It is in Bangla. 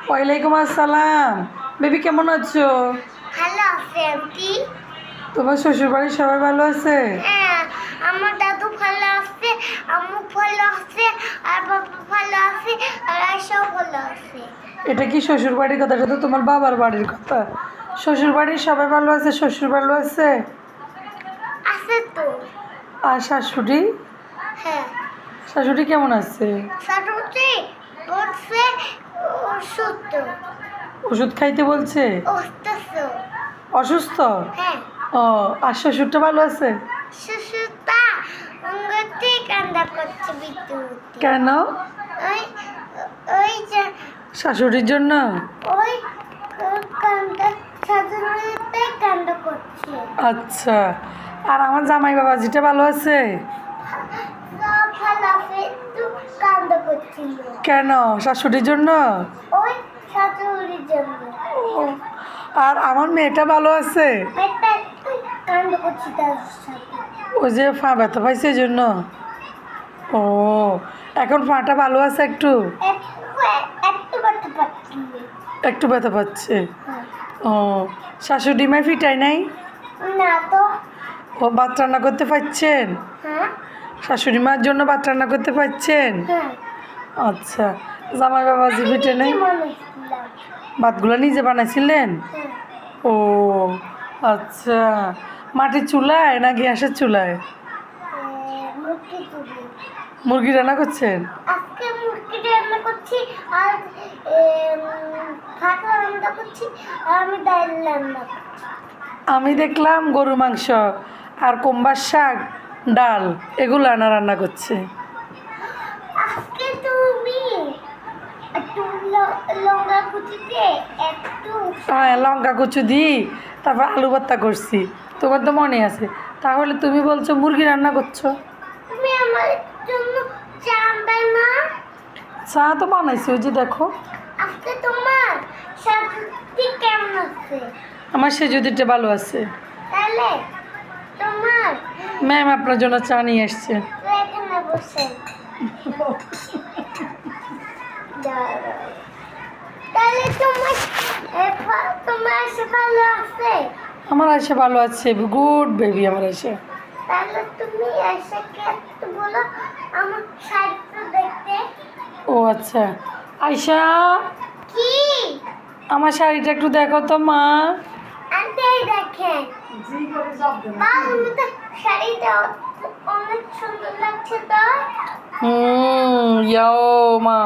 ওয়ালাইকুম আসসালাম। বেবি কেমন আছো? ভালো আছে আন্টি। তোমার শ্বশুর বাড়ির সবাই ভালো আছে? হ্যাঁ, আমার দাদু ভালো আছে, আম্মু ভালো আছে, আর বাবা ভালো আছে, আর আয়সাও ভালো আছে। এটা কি শ্বশুর বাড়ির কথা? এটা তো তোমার বাবার বাড়ির কথা। শ্বশুর বাড়ির সবাই ভালো আছে, শ্বশুর ভালো আছে। আছে তো। আর শাশুড়ি? হ্যাঁ, শাশুড়ি কেমন আছে? শাশুড়ি বলছে অসুস্থ। ওষুধ খাইতে বলছে? অসুস্থ। অসুস্থ? হ্যাঁ, ও, আর শ্বশুরটা ভালো আছে? শ্বশুরটা অঙ্গতে কান্দা করছে বিদ্যুৎ। কেন? ওই ওই যে শাশুড়ির জন্য? ওই কান্দা শাশুড়িতে কান্দা করছে। আচ্ছা, আর আমার জামাই বাবাজিটা ভালো আছে? সব ভালো আছে, একটু কান্দা করছিল। কেন? শাশুড়ির জন্য? ওই শাশুড়ির জন্য। আর আমার মেয়েটা ভালো আছে? একটা একটু কান্দা করছি তার সাথে। ওই যে পা ব্যথা পাইছে এই জন্য? ও, এখন পাটা ভালো আছে একটু? একটু করতে পারছি। একটু ব্যথা পাচ্ছে। হ্যাঁ। ও, শাশুড়ি মাই ফিটাই নাই? না তো। ও, ভাত রান্না করতে পারছেন? হ্যাঁ, শাশুড়ি মার জন্য ভাত রান্না করতে পারছেন? হ্যাঁ, আচ্ছা, জামাই বাবাজি আমি ফিটে নেই? নিজে বানাইছিলাম। ভাতগুলো নিজে বানাইছিলেন? হ্যাঁ, ও আচ্ছা, মাটির চুলায় না গ্যাসের চুলায়? মুরগি তুলি। মুরগি রান্না করছেন? আজকে মুরগি রান্না করছি, আর ভাত রান্না করছি, আর আমি ডাল রান্না করছি। আমি দেখলাম গরু মাংস আর কুমড়ার শাক, ডাল এগুলো রান্না করছে। আজকে তুমি একটু লঙ্কা কুচিতে একটু হ্যাঁ, লঙ্কা কুচু দিই, তারপর আলু ভর্তা করছি। তোমার তো মনে আছে। তাহলে তুমি বলছো মুরগি রান্না করছো? তুমি আমার জন্য চা আনবে না? চা তো বানাইছি, ওই যে দেখো। আজকে তোমার শাশুড়ি কেমন আছে? আমার সেজুদিটা ভালো আছে। তাহলে তোমার ম্যাম আপনার জন্য চা নিয়ে এসছে। তো এখানে বসে দাঁড়াও। তাহলে তোমার সে ভালো আছে? আমার আয়সা ভালো আছে, গুড বেবি আমার আয়সা। তাহলে তুমি এসেকে একটু বলো আমার সাইডটা দেখতে। ও আচ্ছা, আয়সা কি? আমার শাড়িটা একটু দেখো তো মা। আন্টি দেখেন। আমি তো শাড়িটা অনেক সুন্দর লাগছে তো। ইয়াও মা।